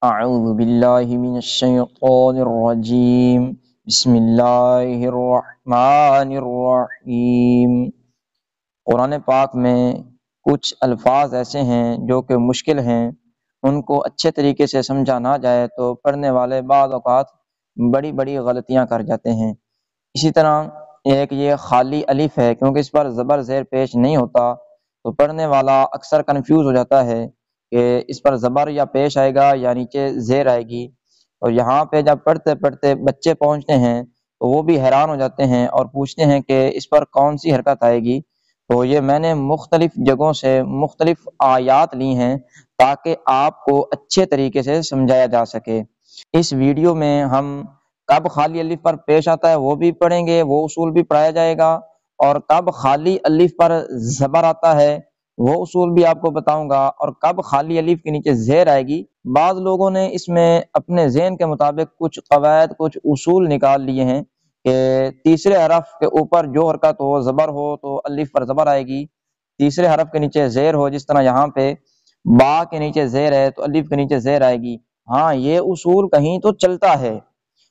اعوذ باللہ من الشیطان الرجیم بسم اللہ الرحمن الرحیم۔ قرآن پاک میں کچھ الفاظ ایسے ہیں جو کہ مشکل ہیں، ان کو اچھے طریقے سے سمجھا نہ جائے تو پڑھنے والے بعض اوقات بڑی بڑی غلطیاں کر جاتے ہیں۔ اسی طرح ایک یہ خالی الف ہے، کیونکہ اس پر زبر زیر پیش نہیں ہوتا تو پڑھنے والا اکثر کنفیوز ہو جاتا ہے کہ اس پر زبر یا پیش آئے گا یا نیچے زیر آئے گی، اور یہاں پہ جب پڑھتے پڑھتے بچے پہنچتے ہیں تو وہ بھی حیران ہو جاتے ہیں اور پوچھتے ہیں کہ اس پر کون سی حرکت آئے گی۔ تو یہ میں نے مختلف جگہوں سے مختلف آیات لی ہیں تاکہ آپ کو اچھے طریقے سے سمجھایا جا سکے۔ اس ویڈیو میں ہم کب خالی الف پر پیش آتا ہے وہ بھی پڑھیں گے، وہ اصول بھی پڑھایا جائے گا، اور کب خالی الف پر زبر آتا ہے وہ اصول بھی آپ کو بتاؤں گا، اور کب خالی الف کے نیچے زیر آئے گی۔ بعض لوگوں نے اس میں اپنے ذہن کے مطابق کچھ قواعد، کچھ اصول نکال لیے ہیں کہ تیسرے حرف کے اوپر جو حرکت ہو، زبر ہو تو الف پر زبر آئے گی، تیسرے حرف کے نیچے زیر ہو، جس طرح یہاں پہ با کے نیچے زیر ہے تو الف کے نیچے زیر آئے گی۔ ہاں، یہ اصول کہیں تو چلتا ہے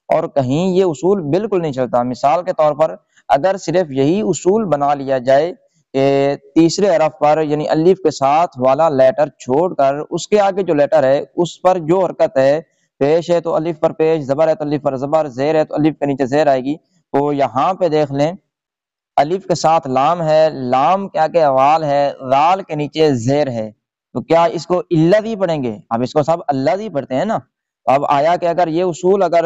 اور کہیں یہ اصول بالکل نہیں چلتا۔ مثال کے طور پر اگر صرف یہی اصول بنا لیا جائے کہ تیسرے حرف پر یعنی الف کے ساتھ والا لیٹر چھوڑ کر اس کے آگے جو لیٹر ہے اس پر جو حرکت ہے، پیش ہے تو الف پر پیش، زبر ہے تو الف پر زبر، زیر ہے تو الف کے نیچے زیر آئے گی، تو یہاں پہ دیکھ لیں الف کے ساتھ لام ہے، لام کے آگے وال ہے، غال کے نیچے زیر ہے، تو کیا اس کو الذی پڑھیں گے؟ اب اس کو سب الذی پڑھتے ہیں نا۔ اب آیا کہ اگر یہ اصول اگر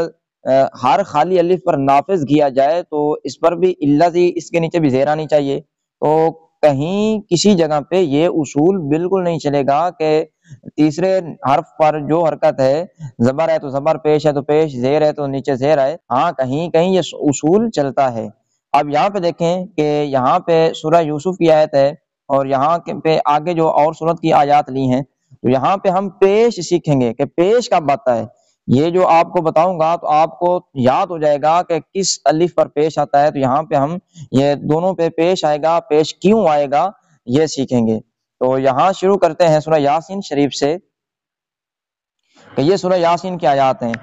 ہر خالی الف پر نافذ کیا جائے تو اس پر بھی الذی، اس کے نیچے بھی زیر آنی چاہیے، تو کہیں کسی جگہ پہ یہ اصول بالکل نہیں چلے گا کہ تیسرے حرف پر جو حرکت ہے، زبر ہے تو زبر، پیش ہے تو پیش، زیر ہے تو نیچے زیر آئے۔ ہاں، کہیں کہیں یہ اصول چلتا ہے۔ اب یہاں پہ دیکھیں کہ یہاں پہ سورہ یوسف کی آیت ہے اور یہاں پہ آگے جو اور سورت کی آیات لی ہیں، تو یہاں پہ ہم پیش سیکھیں گے کہ پیش کب آتا ہے۔ یہ جو آپ کو بتاؤں گا تو آپ کو یاد ہو جائے گا کہ کس الف پر پیش آتا ہے، تو یہاں پہ ہم یہ دونوں پہ پیش آئے گا، پیش کیوں آئے گا یہ سیکھیں گے۔ تو یہاں شروع کرتے ہیں سورہ یاسین شریف سے کہ یہ سورہ یاسین کی آیات ہیں۔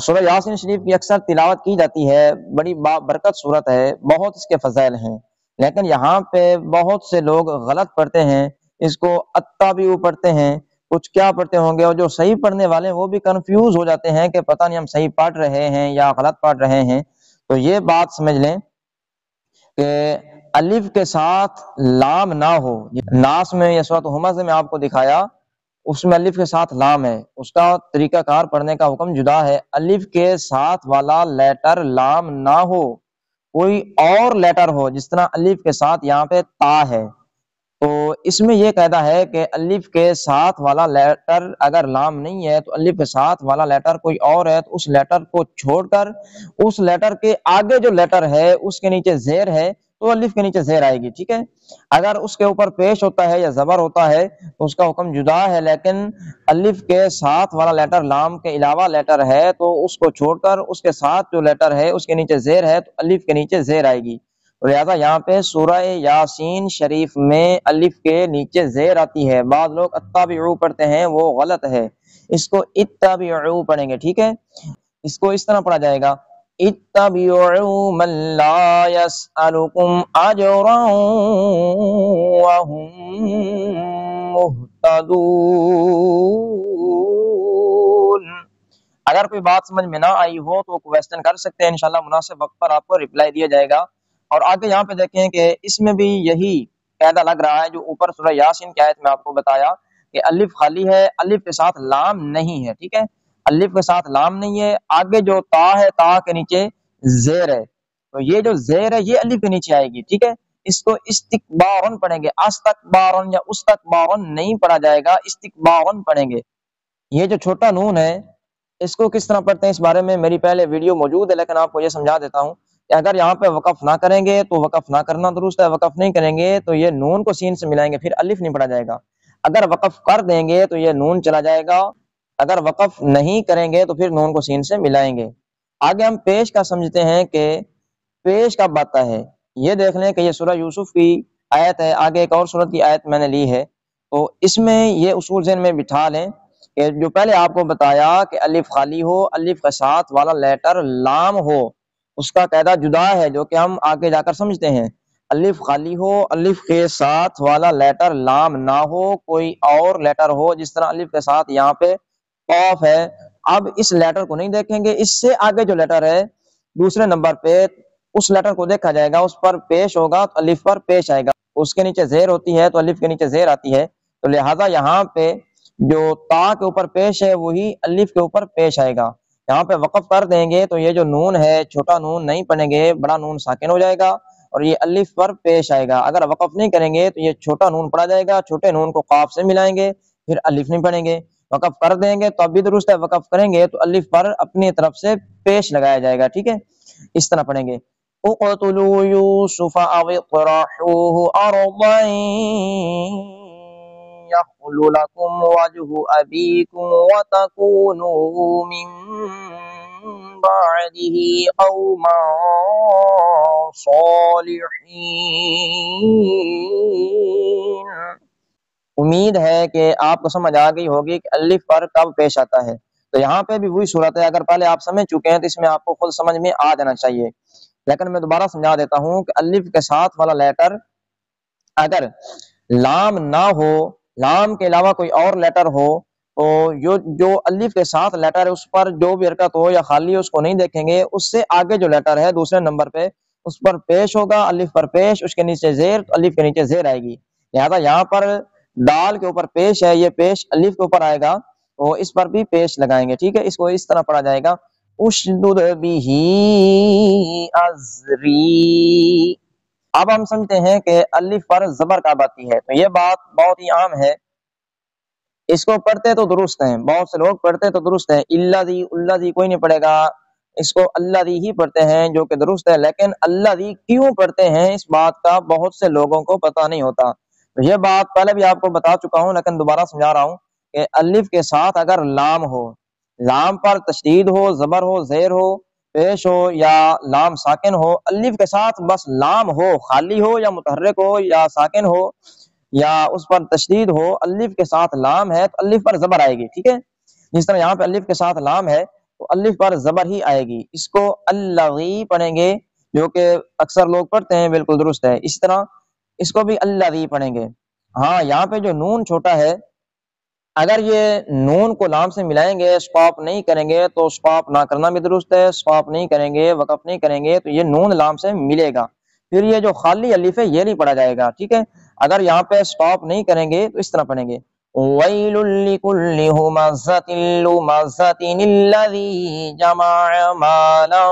سورہ یاسین شریف کی اکثر تلاوت کی جاتی ہے، بڑی برکت صورت ہے، بہت اس کے فضائل ہیں، لیکن یہاں پہ بہت سے لوگ غلط پڑھتے ہیں، اس کو التابعو پڑھتے ہیں، کچھ کیا پڑھتے ہوں گے، اور جو صحیح پڑھنے والے وہ بھی کنفیوز ہو جاتے ہیں کہ پتہ نہیں ہم صحیح پڑھ رہے ہیں یا غلط پڑھ رہے ہیں۔ تو یہ بات سمجھ لیں کہ الف کے ساتھ لام نہ ہو۔ ناس میں یا سورۃ ہمزہ میں آپ کو دکھایا، اس میں الف کے ساتھ لام ہے، اس کا طریقہ کار پڑھنے کا حکم جدا ہے۔ الف کے ساتھ والا لیٹر لام نہ ہو، کوئی اور لیٹر ہو، جس طرح الف کے ساتھ یہاں پہ تا ہے، تو اس میں یہ قاعدہ ہے کہ الف کے ساتھ والا لیٹر اگر لام نہیں ہے تو الف کے ساتھ والا لیٹر کوئی اور ہے تو اس لیٹر کو چھوڑ کر اس لیٹر کے آگے جو لیٹر ہے اس کے نیچے زیر ہے تو الف کے نیچے زیر آئے گی، ٹھیک ہے۔ اگر اس کے اوپر پیش ہوتا ہے یا زبر ہوتا ہے تو اس کا حکم جدا ہے، لیکن الف کے ساتھ والا لیٹر لام کے علاوہ لیٹر ہے تو اس کو چھوڑ کر اس کے ساتھ جو لیٹر ہے اس کے نیچے زیر ہے تو الف کے نیچے زیر آئے گی۔ لہذا یہاں پہ سورہ یاسین شریف میں الف کے نیچے زیر آتی ہے۔ بعض لوگ اتبعوا پڑھتے ہیں، وہ غلط ہے، اس کو اتبعوا پڑھیں گے، ٹھیک ہے۔ اس کو اس طرح پڑھا جائے گا، اتبعوا من لا يسألكم اجرا وهم مهتدون۔ اگر کوئی بات سمجھ میں نہ آئی ہو تو کویسچن کر سکتے ہیں، انشاءاللہ مناسب وقت پر آپ کو رپلائی دیا جائے گا۔ اور آگے یہاں پہ دیکھیں کہ اس میں بھی یہی قاعدہ لگ رہا ہے جو اوپر سورہ یاسین کی آیت میں آپ کو بتایا کہ الف خالی ہے، الف کے ساتھ لام نہیں ہے، ٹھیک ہے۔ الف کے ساتھ لام نہیں ہے، آگے جو تا ہے تا کے نیچے زیر ہے، تو یہ جو زیر ہے یہ الف کے نیچے آئے گی، ٹھیک ہے۔ اس کو استکبارن پڑھیں گے، استکبارن یا استکبارن نہیں پڑھا جائے گا، استکبارن پڑھیں گے۔ یہ جو چھوٹا نون ہے اس کو کس طرح پڑھتے ہیں اس بارے میں میری پہلے ویڈیو موجود ہے، لیکن آپ کو یہ سمجھا دیتا ہوں کہ اگر یہاں پہ وقف نہ کریں گے تو وقف نہ کرنا درست ہے، وقف نہیں کریں گے تو یہ نون کو سین سے ملائیں گے، پھر الف نہیں پڑھا جائے گا۔ اگر وقف کر دیں گے تو یہ نون چلا جائے گا، اگر وقف نہیں کریں گے تو پھر نون کو سین سے ملائیں گے۔ آگے ہم پیش کا سمجھتے ہیں کہ پیش کب آتا ہے۔ یہ دیکھ لیں کہ یہ سورہ یوسف کی آیت ہے، آگے ایک اور سورت کی آیت میں نے لی ہے، تو اس میں یہ اصول ذہن میں بٹھا لیں کہ جو پہلے آپ کو بتایا کہ الف خالی ہو، الف کے ساتھ والا لیٹر لام ہو، اس کا قاعدہ جدا ہے جو کہ ہم آگے جا کر سمجھتے ہیں۔ الف خالی ہو، الف کے ساتھ والا لیٹر لام نہ ہو، کوئی اور لیٹر ہو، جس طرح الف کے ساتھ یہاں پہ قاف ہے، اب اس لیٹر کو نہیں دیکھیں گے، اس سے آگے جو لیٹر ہے دوسرے نمبر پہ اس لیٹر کو دیکھا جائے گا، اس پر پیش ہوگا تو الف پر پیش آئے گا، اس کے نیچے زیر ہوتی ہے تو الف کے نیچے زیر آتی ہے، تو لہذا یہاں پہ جو تا کے اوپر پیش ہے وہی الف کے اوپر پیش آئے گا۔ یہاں پہ وقف کر دیں گے تو یہ جو نون ہے چھوٹا نون نہیں پڑھیں گے، بڑا نون ساکن ہو جائے گا اور یہ الف پر پیش آئے گا۔ اگر وقف نہیں کریں گے تو یہ چھوٹا نون پڑھا جائے گا، چھوٹے نون کو قاف سے ملائیں گے، پھر الف نہیں پڑھیں گے۔ وقف کر دیں گے تو اب بھی درست ہے، وقف کریں گے تو الف پر اپنی طرف سے پیش لگایا جائے گا، ٹھیک ہے، اس طرح پڑھیں گے۔ اقتلوا یوسف او اطرحوه ارضا يخل لكم وجه ابيكم وتكونوا من بعده قوما صالحین۔ امید ہے کہ آپ کو سمجھ آ گئی ہوگی کہ الف پر کب پیش آتا ہے۔ تو یہاں پہ بھی وہی صورت ہے، اگر پہلے آپ سمجھ چکے ہیں تو اس میں آپ کو خود سمجھ میں آ جانا چاہیے، لیکن میں دوبارہ سمجھا دیتا ہوں کہ الف کے ساتھ والا لیٹر اگر لام نہ ہو، لام کے علاوہ کوئی اور لیٹر ہو، تو جو الف کے ساتھ لیٹر ہے اس پر جو بھی حرکت ہو یا خالی ہو اس کو نہیں دیکھیں گے، اس سے آگے جو لیٹر ہے دوسرے نمبر پہ اس پر پیش ہوگا، الف پر پیش، اس کے نیچے زیر، تو الف کے نیچے زیر آئے گی، لہذا یہاں پر دال کے اوپر پیش ہے، یہ پیش الف کے اوپر آئے گا تو اس پر بھی پیش لگائیں گے، ٹھیک ہے، اس کو اس طرح پڑھا جائے گا اشدد بہ ازری۔ اب ہم سمجھتے ہیں کہ الف پر زبر کب آتی ہے، تو یہ بات بہت ہی عام ہے، اس کو پڑھتے تو درست ہیں، بہت سے لوگ پڑھتے تو درست ہیں، اللہ دی کوئی نہیں پڑھے گا، اس کو اللہ دی ہی پڑھتے ہیں جو کہ درست ہے، لیکن اللہ دی کیوں پڑھتے ہیں اس بات کا بہت سے لوگوں کو پتہ نہیں ہوتا۔ تو یہ بات پہلے بھی آپ کو بتا چکا ہوں لیکن دوبارہ سمجھا رہا ہوں کہ الف کے ساتھ اگر لام ہو، لام پر تشدید ہو، زبر ہو، زیر ہو، پیش ہو یا لام ساکن ہو، الف کے ساتھ بس لام ہو، خالی ہو یا متحرک ہو یا ساکن ہو یا اس پر تشدید ہو، الف کے ساتھ لام ہے تو الف پر زبر آئے گی، ٹھیک ہے، جس طرح یہاں پہ الف کے ساتھ لام ہے تو الف پر زبر ہی آئے گی، اس کو اللغی پڑھیں گے جو کہ اکثر لوگ پڑھتے ہیں، بالکل درست ہے، اس طرح اس کو بھی اللغی پڑھیں گے۔ ہاں یہاں پہ جو نون چھوٹا ہے اگر یہ نون کو لام سے ملائیں گے، اسٹاپ نہیں کریں گے تو اسٹاپ نہ کرنا بھی درست ہے، اسٹاپ نہیں کریں گے، وقف نہیں کریں گے تو یہ نون لام سے ملے گا، پھر یہ جو خالی الف ہے یہ نہیں پڑھا جائے گا، ٹھیک ہے، اگر یہاں پہ اسٹاپ نہیں کریں گے تو اس طرح پڑھیں گے وَيْلٌ لِكُلِّ هُمَزَةٍ لُمَزَةٍ الَّذِي جَمَعَ مَالًا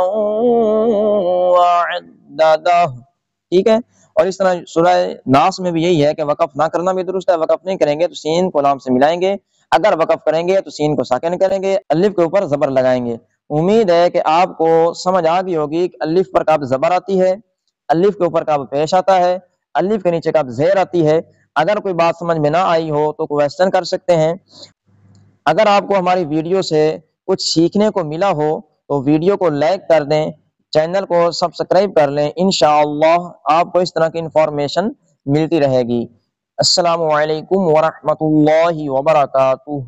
وَعَدَّدَهُ، ٹھیک ہے، اور اس طرح سورہ ناس میں بھی یہی ہے کہ وقف نہ کرنا بھی درست ہے، وقف نہیں کریں گے تو سین کو لام سے ملائیں گے، اگر وقف کریں گے تو سین کو ساکن کریں گے، الف کے اوپر زبر لگائیں گے۔ امید ہے کہ آپ کو سمجھ آ گئی ہوگی کہ الف پر کب زبر آتی ہے، الف کے اوپر کب پیش آتا ہے، الف کے نیچے کب زیر آتی ہے۔ اگر کوئی بات سمجھ میں نہ آئی ہو تو کویسچن کر سکتے ہیں۔ اگر آپ کو ہماری ویڈیو سے کچھ سیکھنے کو ملا ہو تو ویڈیو کو لائک کر دیں، چینل کو سبسکرائب کر لیں، انشاءاللہ آپ کو اس طرح کی انفارمیشن ملتی رہے گی۔ السلام علیکم ورحمۃ اللہ وبرکاتہ۔